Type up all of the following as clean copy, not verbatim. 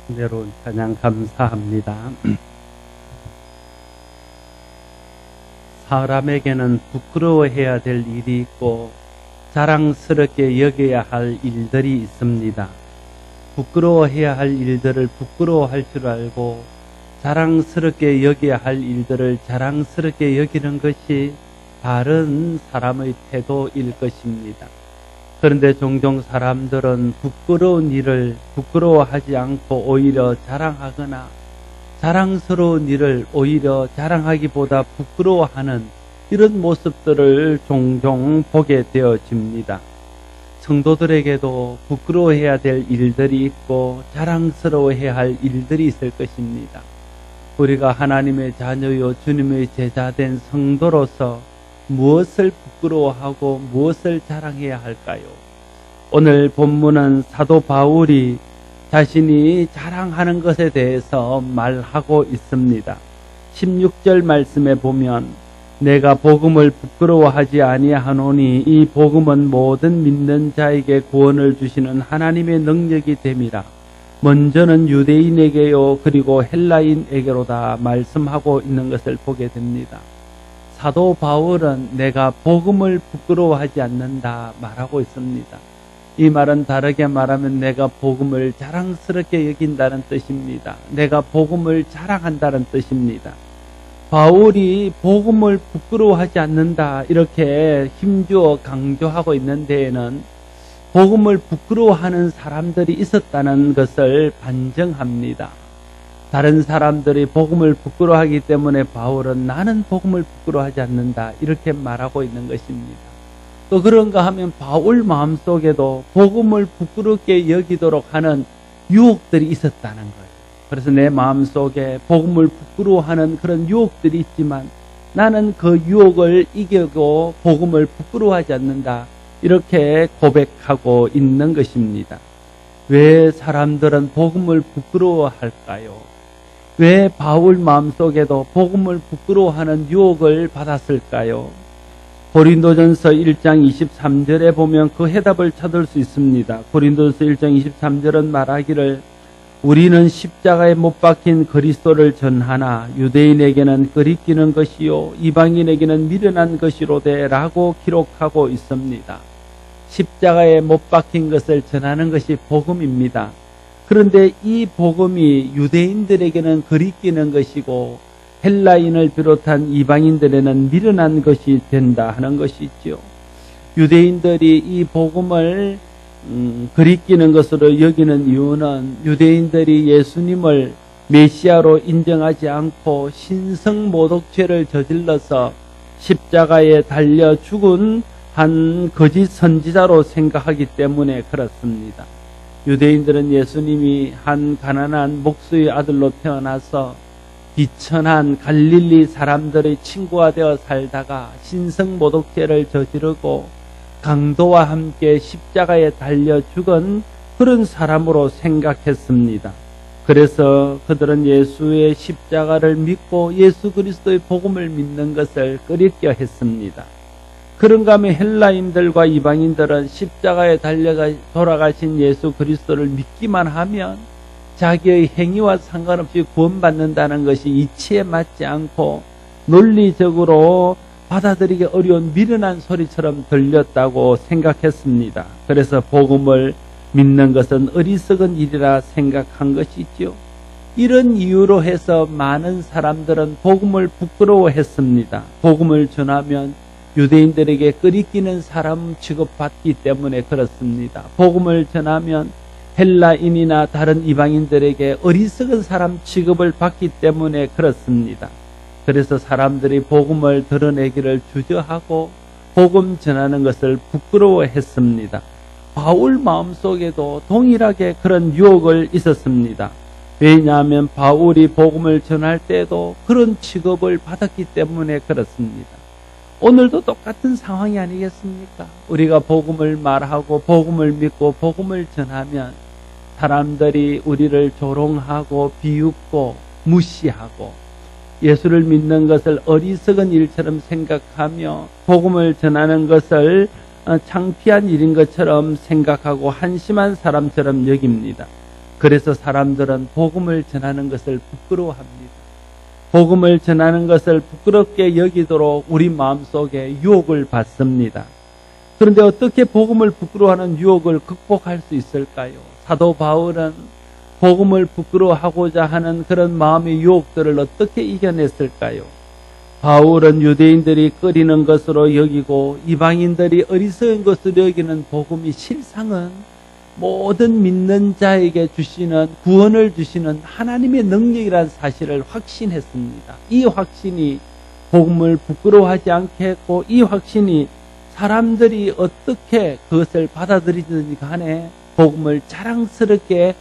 은혜로운 찬양 감사합니다. 사람에게는 부끄러워해야 될 일이 있고 자랑스럽게 여겨야 할 일들이 있습니다. 부끄러워해야 할 일들을 부끄러워할 줄 알고 자랑스럽게 여겨야 할 일들을 자랑스럽게 여기는 것이 바른 사람의 태도일 것입니다. 그런데 종종 사람들은 부끄러운 일을 부끄러워하지 않고 오히려 자랑하거나 자랑스러운 일을 오히려 자랑하기보다 부끄러워하는 이런 모습들을 종종 보게 되어집니다. 성도들에게도 부끄러워해야 될 일들이 있고 자랑스러워해야 할 일들이 있을 것입니다. 우리가 하나님의 자녀요 주님의 제자된 성도로서 무엇을 부끄러워하고 무엇을 자랑해야 할까요? 오늘 본문은 사도 바울이 자신이 자랑하는 것에 대해서 말하고 있습니다. 16절 말씀에 보면 내가 복음을 부끄러워하지 아니하노니 이 복음은 모든 믿는 자에게 구원을 주시는 하나님의 능력이 됨이라. 먼저는 유대인에게요 그리고 헬라인에게로다 말씀하고 있는 것을 보게 됩니다. 사도 바울은 내가 복음을 부끄러워하지 않는다 말하고 있습니다. 이 말은 다르게 말하면 내가 복음을 자랑스럽게 여긴다는 뜻입니다. 내가 복음을 자랑한다는 뜻입니다. 바울이 복음을 부끄러워하지 않는다 이렇게 힘주어 강조하고 있는 데에는 복음을 부끄러워하는 사람들이 있었다는 것을 반증합니다. 다른 사람들이 복음을 부끄러워하기 때문에 바울은 나는 복음을 부끄러워하지 않는다 이렇게 말하고 있는 것입니다. 또 그런가 하면 바울 마음속에도 복음을 부끄럽게 여기도록 하는 유혹들이 있었다는 거예요. 그래서 내 마음속에 복음을 부끄러워하는 그런 유혹들이 있지만 나는 그 유혹을 이기고 복음을 부끄러워하지 않는다 이렇게 고백하고 있는 것입니다. 왜 사람들은 복음을 부끄러워할까요? 왜 바울 마음속에도 복음을 부끄러워하는 유혹을 받았을까요? 고린도전서 1장 23절에 보면 그 해답을 찾을 수 있습니다. 고린도전서 1장 23절은 말하기를 우리는 십자가에 못 박힌 그리스도를 전하나 유대인에게는 끄리끼는 것이요 이방인에게는 미련한 것이로되 라고 기록하고 있습니다. 십자가에 못 박힌 것을 전하는 것이 복음입니다. 그런데 이 복음이 유대인들에게는 끄리끼는 것이고 헬라인을 비롯한 이방인들에는 미련한 것이 된다 하는 것이죠. 유대인들이 이 복음을 끄리끼는 것으로 여기는 이유는 유대인들이 예수님을 메시아로 인정하지 않고 신성모독죄를 저질러서 십자가에 달려 죽은 한 거짓 선지자로 생각하기 때문에 그렇습니다. 유대인들은 예수님이 한 가난한 목수의 아들로 태어나서 비천한 갈릴리 사람들의 친구가 되어 살다가 신성모독죄를 저지르고 강도와 함께 십자가에 달려 죽은 그런 사람으로 생각했습니다. 그래서 그들은 예수의 십자가를 믿고 예수 그리스도의 복음을 믿는 것을 꺼리껴 했습니다. 그런가 하면 헬라인들과 이방인들은 십자가에 돌아가신 예수 그리스도를 믿기만 하면 자기의 행위와 상관없이 구원받는다는 것이 이치에 맞지 않고 논리적으로 받아들이기 어려운 미련한 소리처럼 들렸다고 생각했습니다. 그래서 복음을 믿는 것은 어리석은 일이라 생각한 것이지요. 이런 이유로 해서 많은 사람들은 복음을 부끄러워했습니다. 복음을 전하면 유대인들에게 끄리끼는 사람 취급받기 때문에 그렇습니다. 복음을 전하면 헬라인이나 다른 이방인들에게 어리석은 사람 취급을 받기 때문에 그렇습니다. 그래서 사람들이 복음을 드러내기를 주저하고 복음 전하는 것을 부끄러워했습니다. 바울 마음속에도 동일하게 그런 유혹을 있었습니다. 왜냐하면 바울이 복음을 전할 때도 그런 취급을 받았기 때문에 그렇습니다. 오늘도 똑같은 상황이 아니겠습니까? 우리가 복음을 말하고 복음을 믿고 복음을 전하면 사람들이 우리를 조롱하고 비웃고 무시하고 예수를 믿는 것을 어리석은 일처럼 생각하며 복음을 전하는 것을 창피한 일인 것처럼 생각하고 한심한 사람처럼 여깁니다. 그래서 사람들은 복음을 전하는 것을 부끄러워합니다. 복음을 전하는 것을 부끄럽게 여기도록 우리 마음속에 유혹을 받습니다. 그런데 어떻게 복음을 부끄러워하는 유혹을 극복할 수 있을까요? 사도 바울은 복음을 부끄러워하고자 하는 그런 마음의 유혹들을 어떻게 이겨냈을까요? 바울은 유대인들이 꺼리는 것으로 여기고 이방인들이 어리석은 것으로 여기는 복음이 실상은 모든 믿는 자에게 주시는 구원을 주시는 하나님의 능력이라는 사실을 확신했습니다. 이 확신이 복음을 부끄러워하지 않게 했고 이 확신이 사람들이 어떻게 그것을 받아들이든지 간에 복음을 자랑스럽게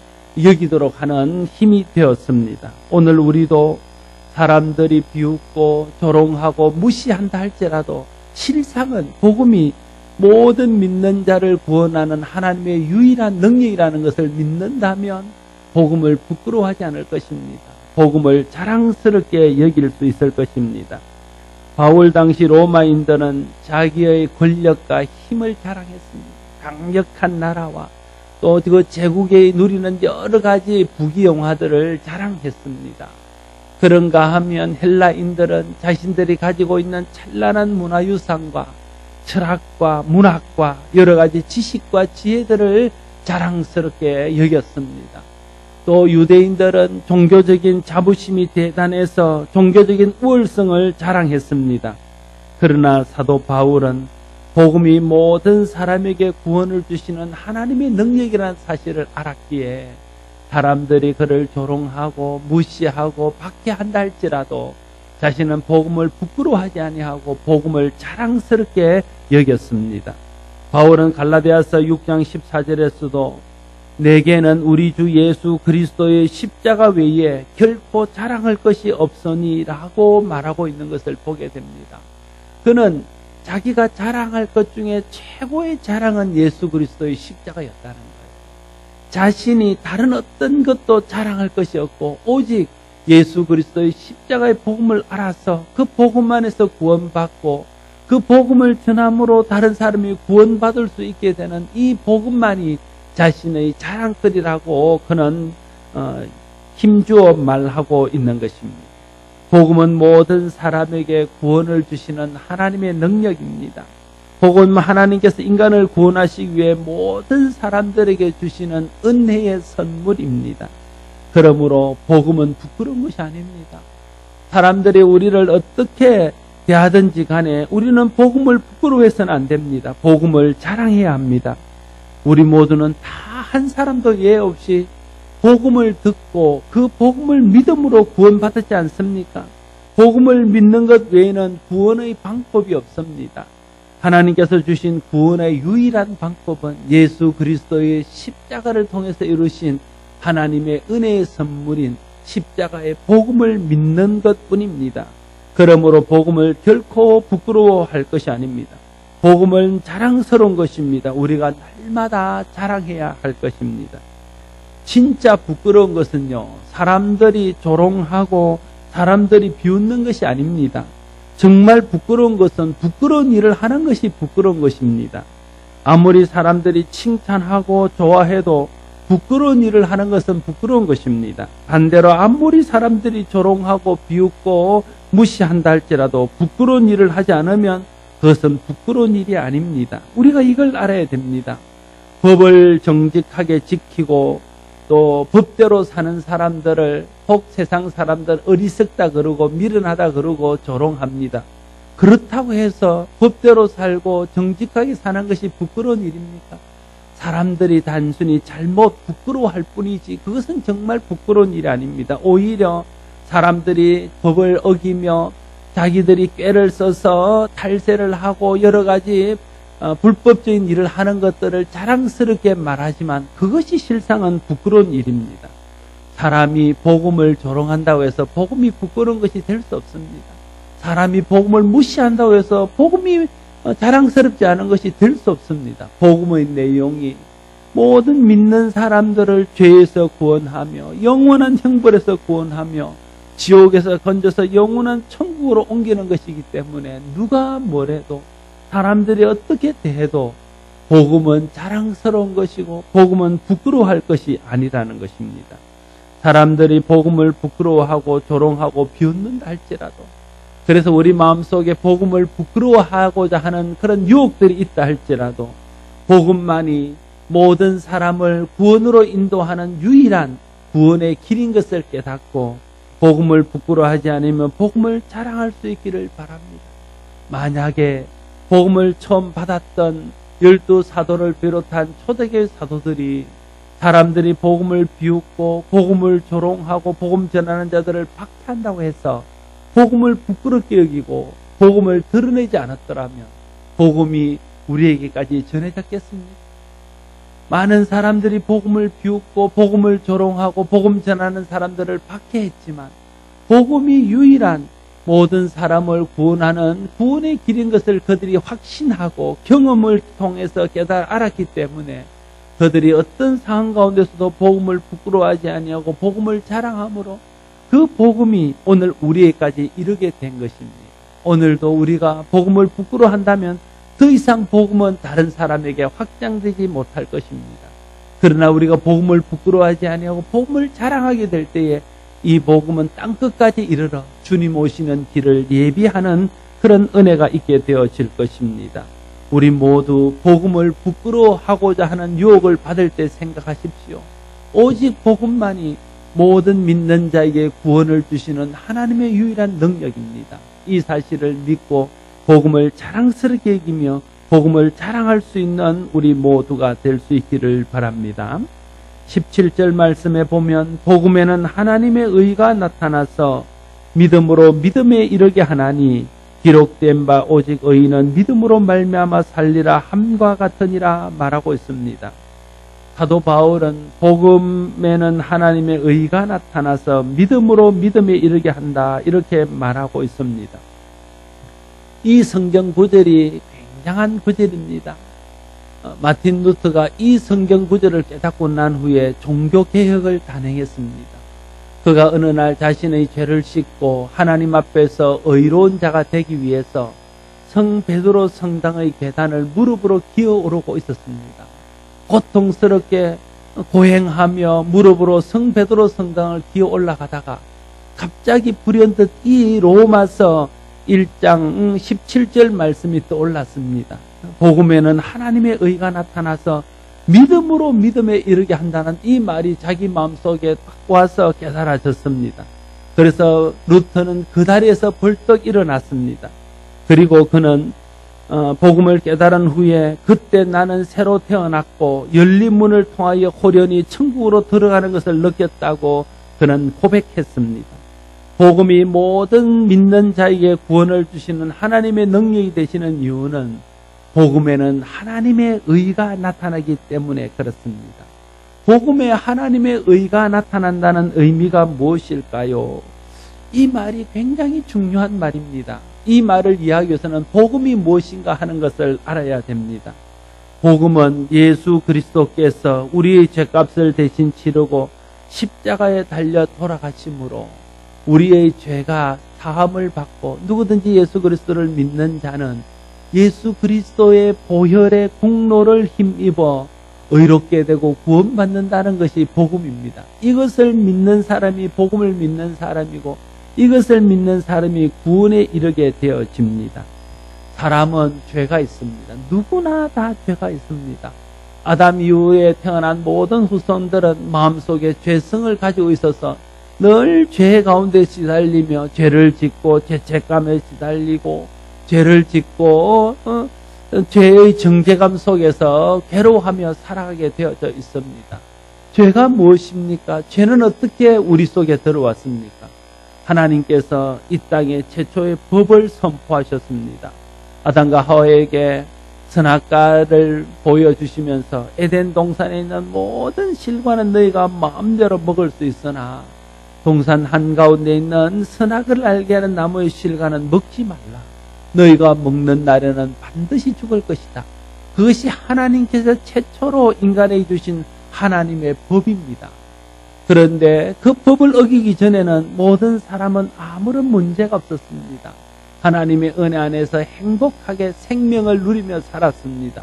여기도록 하는 힘이 되었습니다. 오늘 우리도 사람들이 비웃고 조롱하고 무시한다 할지라도 실상은 복음이 모든 믿는 자를 구원하는 하나님의 유일한 능력이라는 것을 믿는다면 복음을 부끄러워하지 않을 것입니다. 복음을 자랑스럽게 여길 수 있을 것입니다. 바울 당시 로마인들은 자기의 권력과 힘을 자랑했습니다. 강력한 나라와 또 그 제국에 누리는 여러 가지 부귀영화들을 자랑했습니다. 그런가 하면 헬라인들은 자신들이 가지고 있는 찬란한 문화유산과 철학과 문학과 여러 가지 지식과 지혜들을 자랑스럽게 여겼습니다. 또 유대인들은 종교적인 자부심이 대단해서 종교적인 우월성을 자랑했습니다. 그러나 사도 바울은 복음이 모든 사람에게 구원을 주시는 하나님의 능력이라는 사실을 알았기에 사람들이 그를 조롱하고 무시하고 박해한다 할지라도 자신은 복음을 부끄러워하지 아니하고 복음을 자랑스럽게 여겼습니다. 바울은 갈라디아서 6장 14절에서도 내게는 우리 주 예수 그리스도의 십자가 외에 결코 자랑할 것이 없으니 라고 말하고 있는 것을 보게 됩니다. 그는 자기가 자랑할 것 중에 최고의 자랑은 예수 그리스도의 십자가였다는 거예요. 자신이 다른 어떤 것도 자랑할 것이 없고 오직 예수 그리스도의 십자가의 복음을 알아서 그 복음 안에서 구원받고 그 복음을 전함으로 다른 사람이 구원받을 수 있게 되는 이 복음만이 자신의 자랑거리라고 그는 힘주어 말하고 있는 것입니다. 복음은 모든 사람에게 구원을 주시는 하나님의 능력입니다. 복음은 하나님께서 인간을 구원하시기 위해 모든 사람들에게 주시는 은혜의 선물입니다. 그러므로 복음은 부끄러운 것이 아닙니다. 사람들이 우리를 어떻게 대하든지 간에 우리는 복음을 부끄러워해서는 안 됩니다. 복음을 자랑해야 합니다. 우리 모두는 다 한 사람도 예외 없이 복음을 듣고 그 복음을 믿음으로 구원받았지 않습니까? 복음을 믿는 것 외에는 구원의 방법이 없습니다. 하나님께서 주신 구원의 유일한 방법은 예수 그리스도의 십자가를 통해서 이루신 하나님의 은혜의 선물인 십자가의 복음을 믿는 것뿐입니다. 그러므로 복음을 결코 부끄러워할 것이 아닙니다. 복음은 자랑스러운 것입니다. 우리가 날마다 자랑해야 할 것입니다. 진짜 부끄러운 것은요, 사람들이 조롱하고 사람들이 비웃는 것이 아닙니다. 정말 부끄러운 것은 부끄러운 일을 하는 것이 부끄러운 것입니다. 아무리 사람들이 칭찬하고 좋아해도 부끄러운 일을 하는 것은 부끄러운 것입니다. 반대로 아무리 사람들이 조롱하고 비웃고 무시한다 할지라도 부끄러운 일을 하지 않으면 그것은 부끄러운 일이 아닙니다. 우리가 이걸 알아야 됩니다. 법을 정직하게 지키고 또 법대로 사는 사람들을 혹 세상 사람들 어리석다 그러고 미련하다 그러고 조롱합니다. 그렇다고 해서 법대로 살고 정직하게 사는 것이 부끄러운 일입니까? 사람들이 단순히 잘못 부끄러워할 뿐이지 그것은 정말 부끄러운 일이 아닙니다. 오히려 사람들이 법을 어기며 자기들이 꾀를 써서 탈세를 하고 여러 가지 불법적인 일을 하는 것들을 자랑스럽게 말하지만 그것이 실상은 부끄러운 일입니다. 사람이 복음을 조롱한다고 해서 복음이 부끄러운 것이 될 수 없습니다. 사람이 복음을 무시한다고 해서 복음이 자랑스럽지 않은 것이 될 수 없습니다. 복음의 내용이 모든 믿는 사람들을 죄에서 구원하며 영원한 형벌에서 구원하며 지옥에서 건져서 영원한 천국으로 옮기는 것이기 때문에 누가 뭐래도 사람들이 어떻게 대해도 복음은 자랑스러운 것이고 복음은 부끄러워할 것이 아니라는 것입니다. 사람들이 복음을 부끄러워하고 조롱하고 비웃는다 할지라도, 그래서 우리 마음속에 복음을 부끄러워하고자 하는 그런 유혹들이 있다 할지라도 복음만이 모든 사람을 구원으로 인도하는 유일한 구원의 길인 것을 깨닫고 복음을 부끄러워하지 않으면 복음을 자랑할 수 있기를 바랍니다. 만약에 복음을 처음 받았던 12사도를 비롯한 초대교회 사도들이 사람들이 복음을 비웃고 복음을 조롱하고 복음 전하는 자들을 박해한다고 해서 복음을 부끄럽게 여기고 복음을 드러내지 않았더라면 복음이 우리에게까지 전해졌겠습니까? 많은 사람들이 복음을 비웃고 복음을 조롱하고 복음 전하는 사람들을 박해했지만 복음이 유일한 모든 사람을 구원하는 구원의 길인 것을 그들이 확신하고 경험을 통해서 알았기 때문에 그들이 어떤 상황 가운데서도 복음을 부끄러워하지 아니하고 복음을 자랑함으로 그 복음이 오늘 우리에게까지 이르게 된 것입니다. 오늘도 우리가 복음을 부끄러워한다면 더 이상 복음은 다른 사람에게 확장되지 못할 것입니다. 그러나 우리가 복음을 부끄러워하지 아니하고 복음을 자랑하게 될 때에 이 복음은 땅끝까지 이르러 주님 오시는 길을 예비하는 그런 은혜가 있게 되어질 것입니다. 우리 모두 복음을 부끄러워하고자 하는 유혹을 받을 때 생각하십시오. 오직 복음만이 모든 믿는 자에게 구원을 주시는 하나님의 유일한 능력입니다. 이 사실을 믿고 복음을 자랑스럽게 여기며 복음을 자랑할 수 있는 우리 모두가 될 수 있기를 바랍니다. 17절 말씀에 보면 복음에는 하나님의 의가 나타나서 믿음으로 믿음에 이르게 하나니 기록된 바 오직 의인은 믿음으로 말미암아 살리라 함과 같으니라 말하고 있습니다. 사도 바울은 복음에는 하나님의 의가 나타나서 믿음으로 믿음에 이르게 한다 이렇게 말하고 있습니다. 이 성경 구절이 굉장한 구절입니다. 마틴 루터가 이 성경 구절을 깨닫고 난 후에 종교개혁을 단행했습니다. 그가 어느 날 자신의 죄를 씻고 하나님 앞에서 의로운 자가 되기 위해서 성 베드로 성당의 계단을 무릎으로 기어오르고 있었습니다. 고통스럽게 고행하며 무릎으로 성 베드로 성당을 기어 올라가다가 갑자기 불현듯 이 로마서 1장 17절 말씀이 떠올랐습니다. 복음에는 하나님의 의가 나타나서 믿음으로 믿음에 이르게 한다는 이 말이 자기 마음속에 딱 와서 깨달아졌습니다. 그래서 루터는 그 자리에서 벌떡 일어났습니다. 그리고 그는 복음을 깨달은 후에 그때 나는 새로 태어났고 열린 문을 통하여 호련히 천국으로 들어가는 것을 느꼈다고 그는 고백했습니다. 복음이 모든 믿는 자에게 구원을 주시는 하나님의 능력이 되시는 이유는 복음에는 하나님의 의가 나타나기 때문에 그렇습니다. 복음에 하나님의 의가 나타난다는 의미가 무엇일까요? 이 말이 굉장히 중요한 말입니다. 이 말을 이해하기 위해서는 복음이 무엇인가 하는 것을 알아야 됩니다. 복음은 예수 그리스도께서 우리의 죄값을 대신 치르고 십자가에 달려 돌아가심으로 우리의 죄가 사함을 받고 누구든지 예수 그리스도를 믿는 자는 예수 그리스도의 보혈의 공로를 힘입어 의롭게 되고 구원받는다는 것이 복음입니다. 이것을 믿는 사람이 복음을 믿는 사람이고 이것을 믿는 사람이 구원에 이르게 되어집니다. 사람은 죄가 있습니다. 누구나 다 죄가 있습니다. 아담 이후에 태어난 모든 후손들은 마음속에 죄성을 가지고 있어서 늘 죄 가운데 시달리며 죄를 짓고 죄책감에 시달리고 죄를 짓고 죄의 정죄감 속에서 괴로워하며 살아가게 되어져 있습니다. 죄가 무엇입니까? 죄는 어떻게 우리 속에 들어왔습니까? 하나님께서 이 땅에 최초의 법을 선포하셨습니다. 아담과 하와에게 선악과를 보여주시면서 에덴 동산에 있는 모든 실과는 너희가 마음대로 먹을 수 있으나 동산 한가운데 있는 선악을 알게 하는 나무의 실과는 먹지 말라. 너희가 먹는 날에는 반드시 죽을 것이다. 그것이 하나님께서 최초로 인간에게 주신 하나님의 법입니다. 그런데 그 법을 어기기 전에는 모든 사람은 아무런 문제가 없었습니다. 하나님의 은혜 안에서 행복하게 생명을 누리며 살았습니다.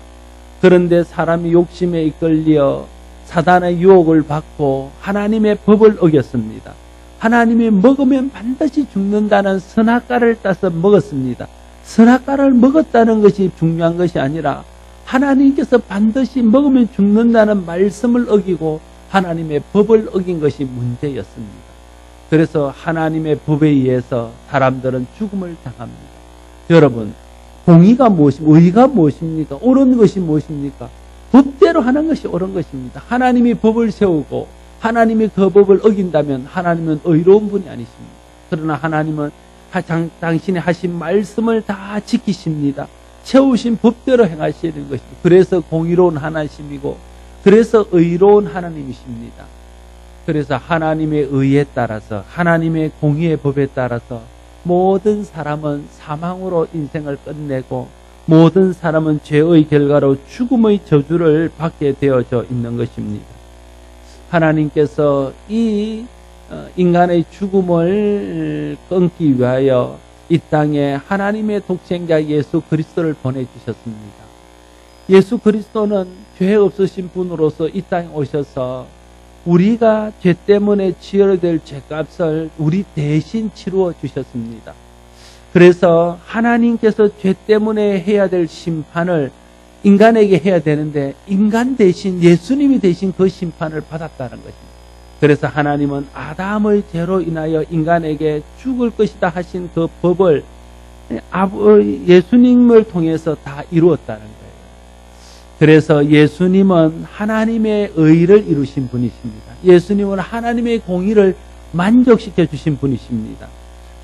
그런데 사람이 욕심에 이끌려 사단의 유혹을 받고 하나님의 법을 어겼습니다. 하나님이 먹으면 반드시 죽는다는 선악과를 따서 먹었습니다. 선악과를 먹었다는 것이 중요한 것이 아니라 하나님께서 반드시 먹으면 죽는다는 말씀을 어기고 하나님의 법을 어긴 것이 문제였습니다. 그래서 하나님의 법에 의해서 사람들은 죽음을 당합니다. 여러분, 공의가 무엇입니까? 의가 무엇입니까? 옳은 것이 무엇입니까? 법대로 하는 것이 옳은 것입니다. 하나님이 법을 세우고 하나님이 그 법을 어긴다면 하나님은 의로운 분이 아니십니다. 그러나 하나님은 당신이 하신 말씀을 다 지키십니다. 세우신 법대로 행하시는 것입니다. 그래서 공의로운 하나님이고 그래서 의로운 하나님이십니다. 그래서 하나님의 의에 따라서 하나님의 공의의 법에 따라서 모든 사람은 사망으로 인생을 끝내고 모든 사람은 죄의 결과로 죽음의 저주를 받게 되어져 있는 것입니다. 하나님께서 이 인간의 죽음을 끊기 위하여 이 땅에 하나님의 독생자 예수 그리스도를 보내주셨습니다. 예수 그리스도는 죄 없으신 분으로서 이 땅에 오셔서 우리가 죄 때문에 치러야 될 죄값을 우리 대신 치루어 주셨습니다. 그래서 하나님께서 죄 때문에 해야 될 심판을 인간에게 해야 되는데 인간 대신 예수님이 대신 그 심판을 받았다는 것입니다. 그래서 하나님은 아담의 죄로 인하여 인간에게 죽을 것이다 하신 그 법을 예수님을 통해서 다 이루었다는 거예요. 그래서 예수님은 하나님의 의를 이루신 분이십니다. 예수님은 하나님의 공의를 만족시켜 주신 분이십니다.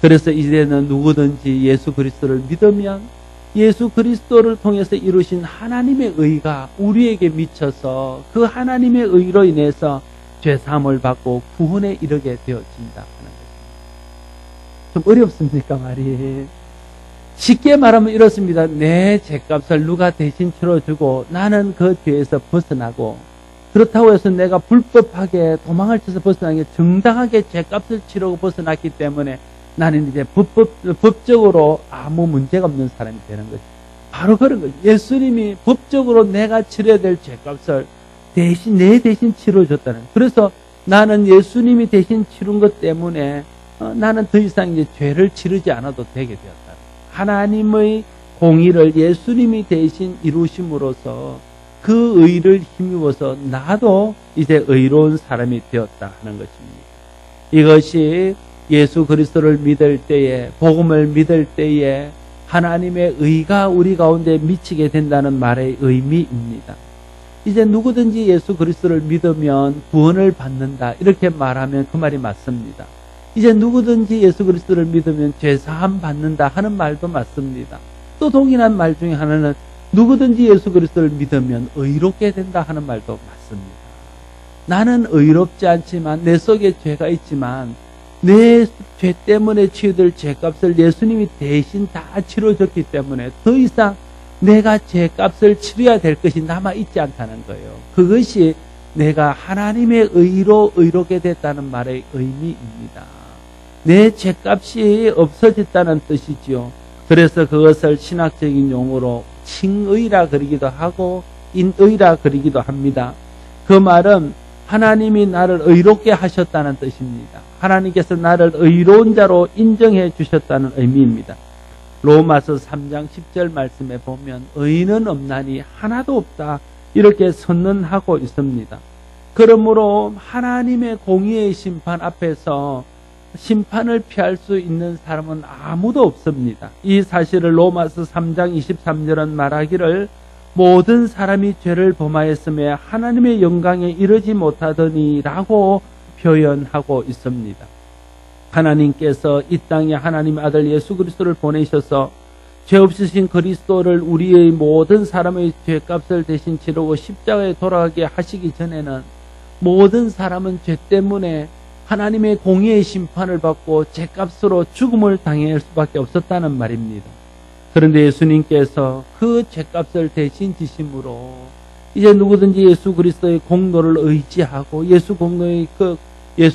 그래서 이제는 누구든지 예수 그리스도를 믿으면 예수 그리스도를 통해서 이루신 하나님의 의가 우리에게 미쳐서 그 하나님의 의로 인해서 죄사함을 받고 구원에 이르게 되어진다 하는 것입니다. 좀 어렵습니까 말이? 쉽게 말하면 이렇습니다. 내 죄값을 누가 대신 치러주고 나는 그 죄에서 벗어나고 그렇다고 해서 내가 불법하게 도망을 쳐서 벗어나게 정당하게 죄값을 치르고 벗어났기 때문에 나는 이제 법적으로 아무 문제가 없는 사람이 되는 거죠. 바로 그런 거죠. 예수님이 법적으로 내가 치러야 될 죄값을 내 대신 치러줬다는 거예요. 그래서 나는 예수님이 대신 치른 것 때문에 나는 더 이상 이제 죄를 치르지 않아도 되게 되었다. 하나님의 공의를 예수님이 대신 이루심으로써 그 의를 힘입어서 나도 이제 의로운 사람이 되었다 하는 것입니다. 이것이 예수 그리스도를 믿을 때에 복음을 믿을 때에 하나님의 의가 우리 가운데 미치게 된다는 말의 의미입니다. 이제 누구든지 예수 그리스도를 믿으면 구원을 받는다 이렇게 말하면 그 말이 맞습니다. 이제 누구든지 예수 그리스도를 믿으면 죄사함 받는다 하는 말도 맞습니다. 또 동일한 말 중에 하나는 누구든지 예수 그리스도를 믿으면 의롭게 된다 하는 말도 맞습니다. 나는 의롭지 않지만 내 속에 죄가 있지만 내 죄 때문에 치유될 죄값을 예수님이 대신 다 치러줬기 때문에 더 이상 내가 죄값을 치러야 될 것이 남아있지 않다는 거예요. 그것이 내가 하나님의 의로 의롭게 됐다는 말의 의미입니다. 내 죄값이 없어졌다는 뜻이지요. 그래서 그것을 신학적인 용어로 칭의라 그러기도 하고 인의라 그러기도 합니다. 그 말은 하나님이 나를 의롭게 하셨다는 뜻입니다. 하나님께서 나를 의로운 자로 인정해 주셨다는 의미입니다. 로마서 3장 10절 말씀에 보면 의인은 없나니 하나도 없다 이렇게 선언하고 있습니다. 그러므로 하나님의 공의의 심판 앞에서 심판을 피할 수 있는 사람은 아무도 없습니다. 이 사실을 로마서 3장 23절은 말하기를 모든 사람이 죄를 범하였음에 하나님의 영광에 이르지 못하더니 라고 표현하고 있습니다. 하나님께서 이 땅에 하나님의 아들 예수 그리스도를 보내셔서 죄 없으신 그리스도를 우리의 모든 사람의 죄값을 대신 치르고 십자가에 돌아가게 하시기 전에는 모든 사람은 죄 때문에 하나님의 공의의 심판을 받고 죄값으로 죽음을 당할 수밖에 없었다는 말입니다. 그런데 예수님께서 그 죄값을 대신 지심으로 이제 누구든지 예수 그리스도의 공로를 의지하고 예수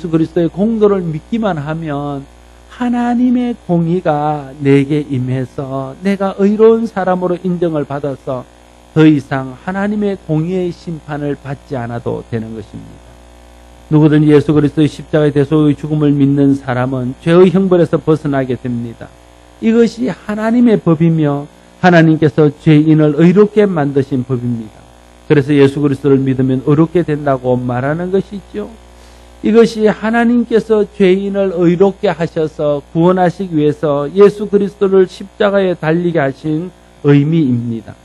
그리스도의 공로를 믿기만 하면 하나님의 공의가 내게 임해서 내가 의로운 사람으로 인정을 받아서 더 이상 하나님의 공의의 심판을 받지 않아도 되는 것입니다. 누구든 예수 그리스도의 십자가의 대속의 죽음을 믿는 사람은 죄의 형벌에서 벗어나게 됩니다. 이것이 하나님의 법이며 하나님께서 죄인을 의롭게 만드신 법입니다. 그래서 예수 그리스도를 믿으면 의롭게 된다고 말하는 것이죠. 이것이 하나님께서 죄인을 의롭게 하셔서 구원하시기 위해서 예수 그리스도를 십자가에 달리게 하신 의미입니다.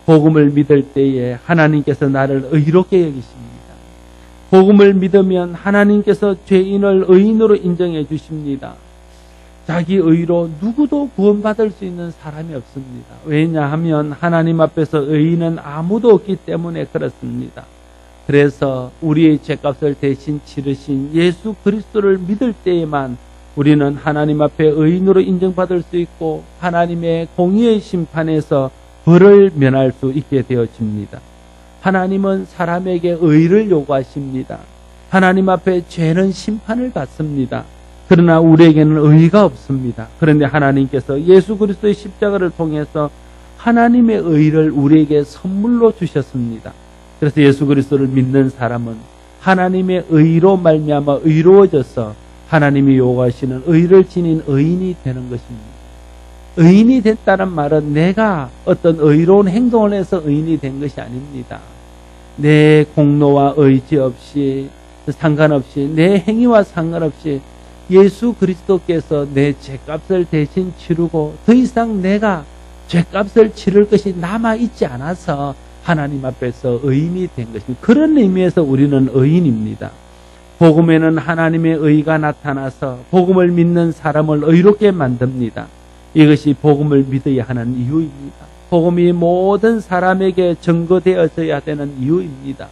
복음을 믿을 때에 하나님께서 나를 의롭게 여기십니다. 복음을 믿으면 하나님께서 죄인을 의인으로 인정해 주십니다. 자기 의로 누구도 구원받을 수 있는 사람이 없습니다. 왜냐하면 하나님 앞에서 의인은 아무도 없기 때문에 그렇습니다. 그래서 우리의 죄값을 대신 치르신 예수 그리스도를 믿을 때에만 우리는 하나님 앞에 의인으로 인정받을 수 있고 하나님의 공의의 심판에서 벌을 면할 수 있게 되어집니다. 하나님은 사람에게 의를 요구하십니다. 하나님 앞에 죄는 심판을 받습니다. 그러나 우리에게는 의가 없습니다. 그런데 하나님께서 예수 그리스도의 십자가를 통해서 하나님의 의를 우리에게 선물로 주셨습니다. 그래서 예수 그리스도를 믿는 사람은 하나님의 의로 말미암아 의로워져서 하나님이 요구하시는 의를 지닌 의인이 되는 것입니다. 의인이 됐다는 말은 내가 어떤 의로운 행동을 해서 의인이 된 것이 아닙니다. 내 공로와 의지 없이 상관없이 내 행위와 상관없이 예수 그리스도께서 내 죄값을 대신 치르고 더 이상 내가 죄값을 치를 것이 남아있지 않아서 하나님 앞에서 의인이 된 것입니다. 그런 의미에서 우리는 의인입니다. 복음에는 하나님의 의가 나타나서 복음을 믿는 사람을 의롭게 만듭니다. 이것이 복음을 믿어야 하는 이유입니다. 복음이 모든 사람에게 증거되어져야 되는 이유입니다.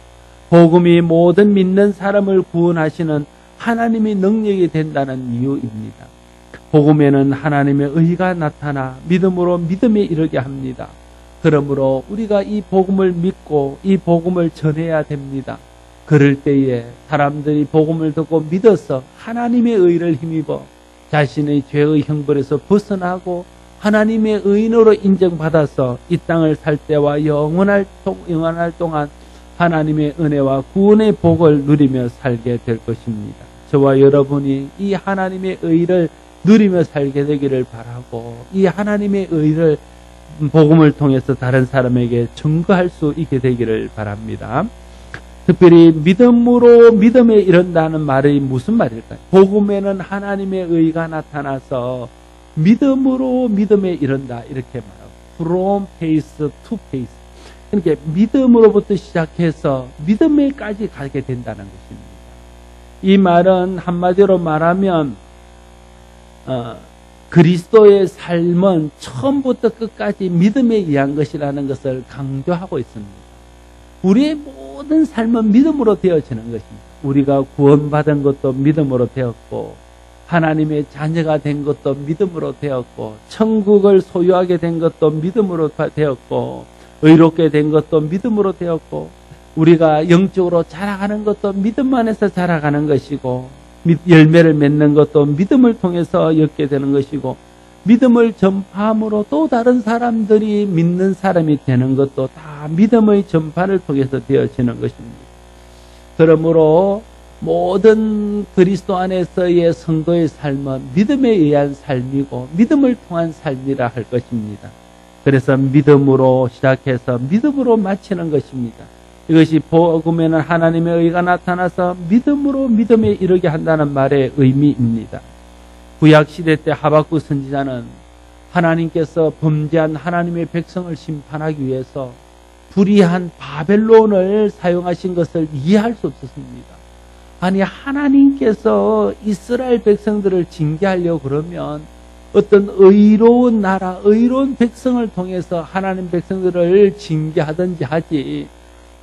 복음이 모든 믿는 사람을 구원하시는 하나님의 능력이 된다는 이유입니다. 복음에는 하나님의 의가 나타나 믿음으로 믿음에 이르게 합니다. 그러므로 우리가 이 복음을 믿고 이 복음을 전해야 됩니다. 그럴 때에 사람들이 복음을 듣고 믿어서 하나님의 의를 힘입어 자신의 죄의 형벌에서 벗어나고 하나님의 의인으로 인정받아서 이 땅을 살 때와 영원할 동안 하나님의 은혜와 구원의 복을 누리며 살게 될 것입니다. 저와 여러분이 이 하나님의 의를 누리며 살게 되기를 바라고 이 하나님의 의를 복음을 통해서 다른 사람에게 증거할 수 있게 되기를 바랍니다. 특별히 믿음으로 믿음에 이른다는 말이 무슨 말일까요? 복음에는 하나님의 의가 나타나서 믿음으로 믿음에 이른다 이렇게 말하고 from faith to faith 이렇게 믿음으로부터 시작해서 믿음에까지 가게 된다는 것입니다. 이 말은 한마디로 말하면 그리스도의 삶은 처음부터 끝까지 믿음에 의한 것이라는 것을 강조하고 있습니다. 우리의 모든 삶은 믿음으로 되어지는 것입니다. 우리가 구원받은 것도 믿음으로 되었고 하나님의 자녀가 된 것도 믿음으로 되었고 천국을 소유하게 된 것도 믿음으로 되었고 의롭게 된 것도 믿음으로 되었고 우리가 영적으로 자라가는 것도 믿음 안에서 자라가는 것이고 열매를 맺는 것도 믿음을 통해서 얻게 되는 것이고 믿음을 전파함으로 또 다른 사람들이 믿는 사람이 되는 것도 다 믿음의 전파를 통해서 되어지는 것입니다. 그러므로 모든 그리스도 안에서의 성도의 삶은 믿음에 의한 삶이고 믿음을 통한 삶이라 할 것입니다. 그래서 믿음으로 시작해서 믿음으로 마치는 것입니다. 이것이 복음에는 하나님의 의가 나타나서 믿음으로 믿음에 이르게 한다는 말의 의미입니다. 구약시대 때 하박국 선지자는 하나님께서 범죄한 하나님의 백성을 심판하기 위해서 불의한 바벨론을 사용하신 것을 이해할 수 없었습니다. 아니 하나님께서 이스라엘 백성들을 징계하려고 그러면 어떤 의로운 나라, 의로운 백성을 통해서 하나님 백성들을 징계하든지 하지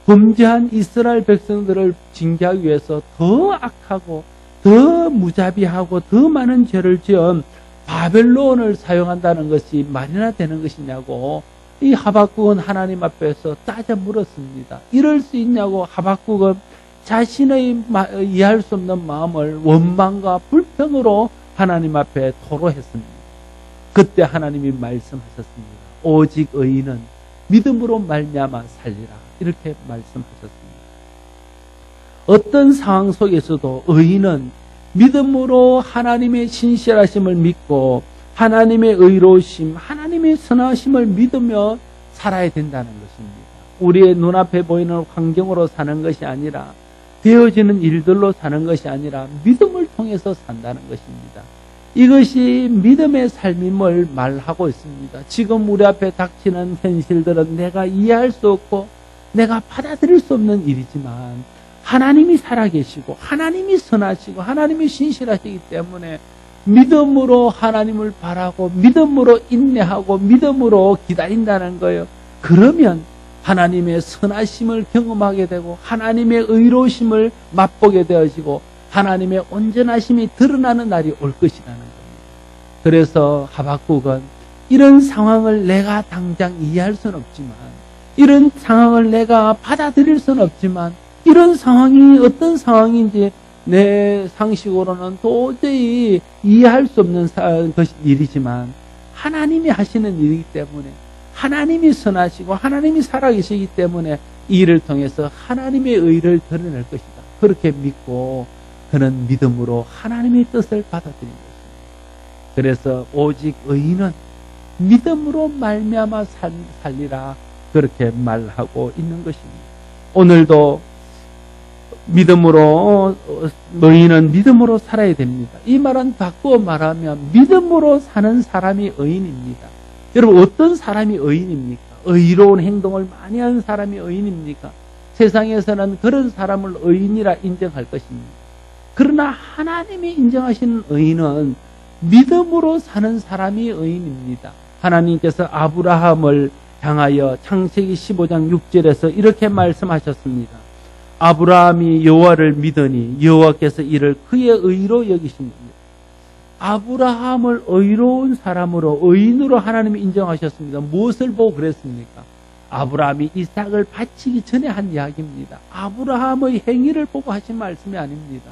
범죄한 이스라엘 백성들을 징계하기 위해서 더 악하고 더 무자비하고 더 많은 죄를 지은 바벨론을 사용한다는 것이 말이나 되는 것이냐고 이 하박국은 하나님 앞에서 따져 물었습니다. 이럴 수 있냐고 하박국은 자신의 이해할 수 없는 마음을 원망과 불평으로 하나님 앞에 토로했습니다. 그때 하나님이 말씀하셨습니다. 오직 의인은 믿음으로 말미암아 살리라. 이렇게 말씀하셨습니다. 어떤 상황 속에서도 의인은 믿음으로 하나님의 신실하심을 믿고 하나님의 의로우심, 하나님의 선하심을 믿으며 살아야 된다는 것입니다. 우리의 눈앞에 보이는 환경으로 사는 것이 아니라 되어지는 일들로 사는 것이 아니라 믿음을 통해서 산다는 것입니다. 이것이 믿음의 삶임을 말하고 있습니다. 지금 우리 앞에 닥치는 현실들은 내가 이해할 수 없고 내가 받아들일 수 없는 일이지만 하나님이 살아계시고 하나님이 선하시고 하나님이 신실하시기 때문에 믿음으로 하나님을 바라고 믿음으로 인내하고 믿음으로 기다린다는 거예요. 그러면 하나님의 선하심을 경험하게 되고 하나님의 의로우심을 맛보게 되어지고 하나님의 온전하심이 드러나는 날이 올 것이라는 겁니다. 그래서 하박국은 이런 상황을 내가 당장 이해할 수는 없지만 이런 상황을 내가 받아들일 수는 없지만 이런 상황이 어떤 상황인지 내 상식으로는 도저히 이해할 수 없는 일이지만 하나님이 하시는 일이기 때문에 하나님이 선하시고 하나님이 살아계시기 때문에 이 일을 통해서 하나님의 의를 드러낼 것이다. 그렇게 믿고 그는 믿음으로 하나님의 뜻을 받아들인 것입니다. 그래서 오직 의인은 믿음으로 말미암아 살리라 그렇게 말하고 있는 것입니다. 오늘도 믿음으로 의인은 믿음으로 살아야 됩니다. 이 말은 바꾸어 말하면 믿음으로 사는 사람이 의인입니다. 여러분 어떤 사람이 의인입니까? 의로운 행동을 많이 하는 사람이 의인입니까? 세상에서는 그런 사람을 의인이라 인정할 것입니다. 그러나 하나님이 인정하시는 의인은 믿음으로 사는 사람이 의인입니다. 하나님께서 아브라함을 향하여 창세기 15장 6절에서 이렇게 말씀하셨습니다. 아브라함이 여호와를 믿으니 여호와께서 이를 그의 의로 여기십니다. 아브라함을 의로운 사람으로 의인으로 하나님이 인정하셨습니다. 무엇을 보고 그랬습니까? 아브라함이 이삭을 바치기 전에 한 이야기입니다. 아브라함의 행위를 보고 하신 말씀이 아닙니다.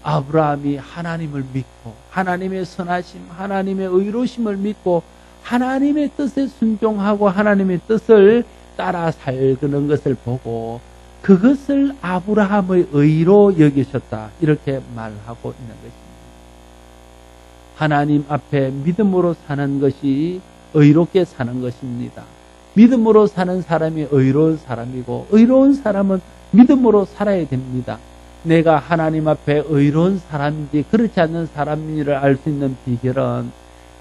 아브라함이 하나님을 믿고 하나님의 선하심, 하나님의 의로심을 믿고 하나님의 뜻에 순종하고 하나님의 뜻을 따라 살는 것을 보고 그것을 아브라함의 의로 여기셨다. 이렇게 말하고 있는 것입니다. 하나님 앞에 믿음으로 사는 것이 의롭게 사는 것입니다. 믿음으로 사는 사람이 의로운 사람이고 의로운 사람은 믿음으로 살아야 됩니다. 내가 하나님 앞에 의로운 사람인지 그렇지 않는 사람인지를 알 수 있는 비결은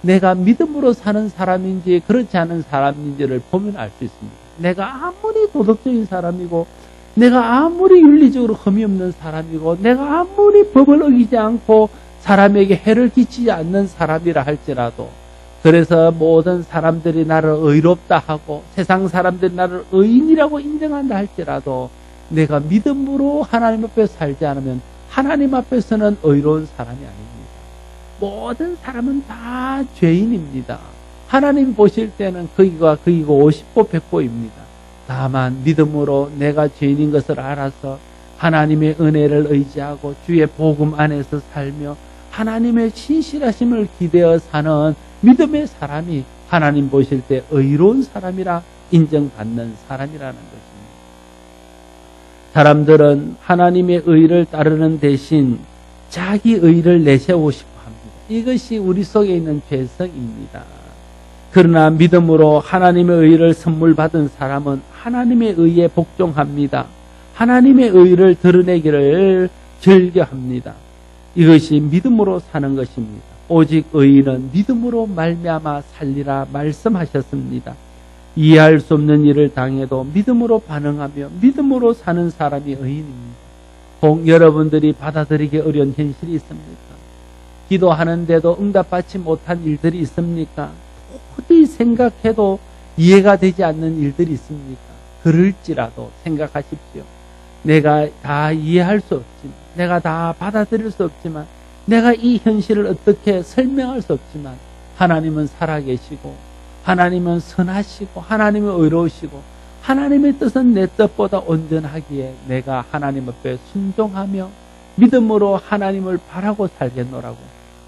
내가 믿음으로 사는 사람인지 그렇지 않은 사람인지를 보면 알 수 있습니다. 내가 아무리 도덕적인 사람이고 내가 아무리 윤리적으로 흠이 없는 사람이고 내가 아무리 법을 어기지 않고 사람에게 해를 끼치지 않는 사람이라 할지라도 그래서 모든 사람들이 나를 의롭다 하고 세상 사람들이 나를 의인이라고 인정한다 할지라도 내가 믿음으로 하나님 앞에 살지 않으면 하나님 앞에서는 의로운 사람이 아닙니다. 모든 사람은 다 죄인입니다. 하나님 보실 때는 거기가 50보 100보입니다. 다만 믿음으로 내가 죄인인 것을 알아서 하나님의 은혜를 의지하고 주의 복음 안에서 살며 하나님의 신실하심을 기대어 사는 믿음의 사람이 하나님 보실 때 의로운 사람이라 인정받는 사람이라는 것입니다. 사람들은 하나님의 의를 따르는 대신 자기 의를 내세우고 싶어 합니다. 이것이 우리 속에 있는 죄성입니다. 그러나 믿음으로 하나님의 의를 선물 받은 사람은 하나님의 의에 복종합니다. 하나님의 의를 드러내기를 즐겨합니다. 이것이 믿음으로 사는 것입니다. 오직 의인은 믿음으로 말미암아 살리라 말씀하셨습니다. 이해할 수 없는 일을 당해도 믿음으로 반응하며 믿음으로 사는 사람이 의인입니다. 혹 여러분들이 받아들이기 어려운 현실이 있습니까? 기도하는데도 응답받지 못한 일들이 있습니까? 도저히 생각해도 이해가 되지 않는 일들이 있습니까? 그럴지라도 생각하십시오. 내가 다 이해할 수 없지만, 내가 다 받아들일 수 없지만, 내가 이 현실을 어떻게 설명할 수 없지만 하나님은 살아계시고 하나님은 선하시고 하나님은 의로우시고 하나님의 뜻은 내 뜻보다 온전하기에 내가 하나님 앞에 순종하며 믿음으로 하나님을 바라고 살겠노라고.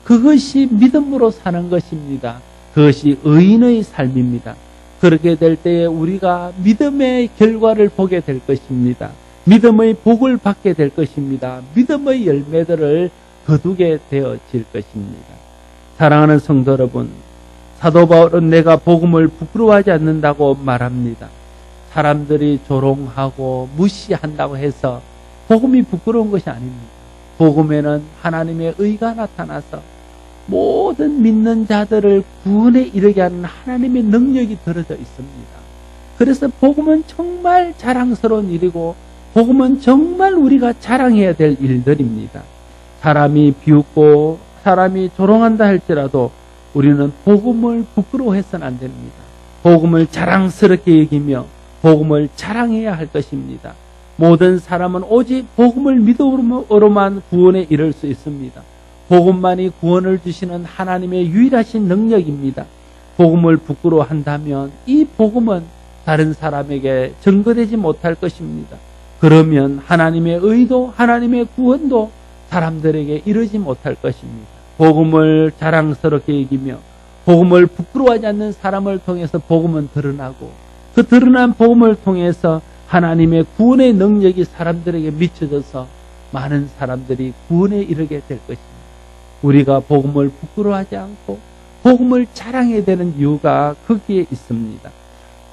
그것이 믿음으로 사는 것입니다. 그것이 의인의 삶입니다. 그렇게 될 때에 우리가 믿음의 결과를 보게 될 것입니다. 믿음의 복을 받게 될 것입니다. 믿음의 열매들을 거두게 되어질 것입니다. 사랑하는 성도 여러분, 사도 바울은 내가 복음을 부끄러워하지 않는다고 말합니다. 사람들이 조롱하고 무시한다고 해서 복음이 부끄러운 것이 아닙니다. 복음에는 하나님의 의가 나타나서 모든 믿는 자들을 구원에 이르게 하는 하나님의 능력이 들어져 있습니다. 그래서 복음은 정말 자랑스러운 일이고 복음은 정말 우리가 자랑해야 될 일들입니다. 사람이 비웃고 사람이 조롱한다 할지라도 우리는 복음을 부끄러워해서는 안 됩니다. 복음을 자랑스럽게 여기며 복음을 자랑해야 할 것입니다. 모든 사람은 오직 복음을 믿음으로만 구원에 이를 수 있습니다. 복음만이 구원을 주시는 하나님의 유일하신 능력입니다. 복음을 부끄러워한다면 이 복음은 다른 사람에게 증거되지 못할 것입니다. 그러면 하나님의 의도, 하나님의 구원도 사람들에게 이르지 못할 것입니다. 복음을 자랑스럽게 여기며 복음을 부끄러워하지 않는 사람을 통해서 복음은 드러나고 그 드러난 복음을 통해서 하나님의 구원의 능력이 사람들에게 미쳐져서 많은 사람들이 구원에 이르게 될 것입니다. 우리가 복음을 부끄러워하지 않고 복음을 자랑해야 되는 이유가 거기에 있습니다.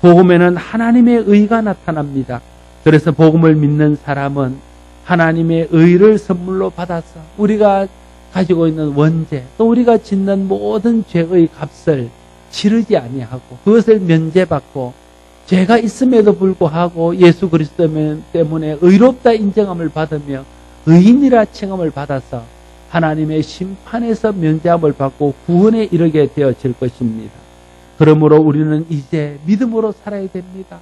복음에는 하나님의 의가 나타납니다. 그래서 복음을 믿는 사람은 하나님의 의를 선물로 받아서 우리가 가지고 있는 원죄 또 우리가 짓는 모든 죄의 값을 치르지 아니하고 그것을 면제받고 죄가 있음에도 불구하고 예수 그리스도 때문에 의롭다 인정함을 받으며 의인이라 칭함을 받아서 하나님의 심판에서 면제함을 받고 구원에 이르게 되어질 것입니다. 그러므로 우리는 이제 믿음으로 살아야 됩니다.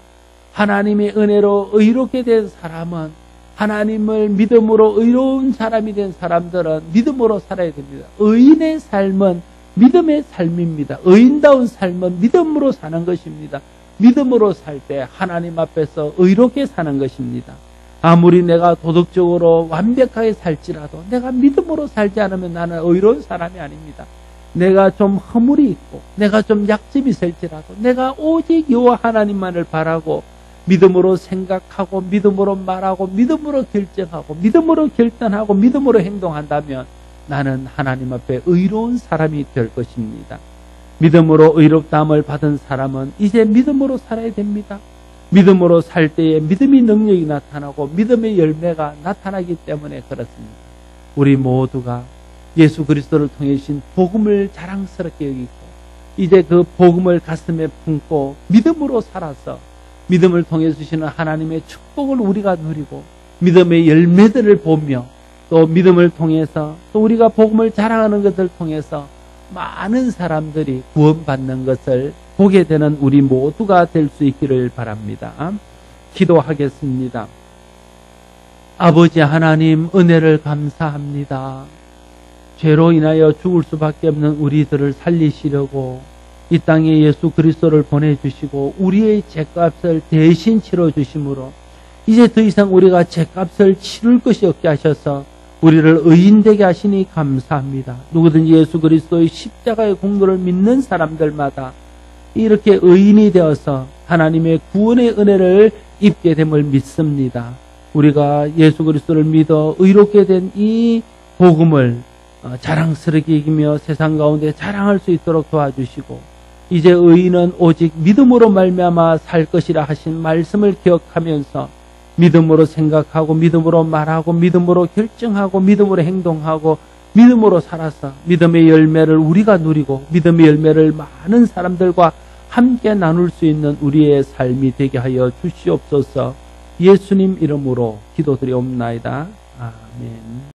하나님의 은혜로 의롭게 된 사람은 하나님을 믿음으로 의로운 사람이 된 사람들은 믿음으로 살아야 됩니다. 의인의 삶은 믿음의 삶입니다. 의인다운 삶은 믿음으로 사는 것입니다. 믿음으로 살 때 하나님 앞에서 의롭게 사는 것입니다. 아무리 내가 도덕적으로 완벽하게 살지라도 내가 믿음으로 살지 않으면 나는 의로운 사람이 아닙니다. 내가 좀 허물이 있고 내가 좀 약점이 있을지라도 내가 오직 여호와 하나님만을 바라고 믿음으로 생각하고 믿음으로 말하고 믿음으로 결정하고 믿음으로 결단하고 믿음으로 행동한다면 나는 하나님 앞에 의로운 사람이 될 것입니다. 믿음으로 의롭다함을 받은 사람은 이제 믿음으로 살아야 됩니다. 믿음으로 살 때에 믿음의 능력이 나타나고 믿음의 열매가 나타나기 때문에 그렇습니다. 우리 모두가 예수 그리스도를 통해 주신 복음을 자랑스럽게 여기고 이제 그 복음을 가슴에 품고 믿음으로 살아서 믿음을 통해 주시는 하나님의 축복을 우리가 누리고 믿음의 열매들을 보며 또 믿음을 통해서 또 우리가 복음을 자랑하는 것을 통해서 많은 사람들이 구원받는 것을 보게 되는 우리 모두가 될 수 있기를 바랍니다. 기도하겠습니다. 아버지 하나님 은혜를 감사합니다. 죄로 인하여 죽을 수밖에 없는 우리들을 살리시려고 이 땅에 예수 그리스도를 보내주시고 우리의 죄값을 대신 치러주심으로 이제 더 이상 우리가 죄값을 치를 것이 없게 하셔서 우리를 의인되게 하시니 감사합니다. 누구든지 예수 그리스도의 십자가의 공로를 믿는 사람들마다 이렇게 의인이 되어서 하나님의 구원의 은혜를 입게 됨을 믿습니다. 우리가 예수 그리스도를 믿어 의롭게 된 이 복음을 자랑스럽게 이기며 세상 가운데 자랑할 수 있도록 도와주시고 이제 의인은 오직 믿음으로 말미암아 살 것이라 하신 말씀을 기억하면서 믿음으로 생각하고 믿음으로 말하고 믿음으로 결정하고 믿음으로 행동하고 믿음으로 살아서 믿음의 열매를 우리가 누리고 믿음의 열매를 많은 사람들과 함께 나눌 수 있는 우리의 삶이 되게 하여 주시옵소서. 예수님 이름으로 기도드리옵나이다. 아멘.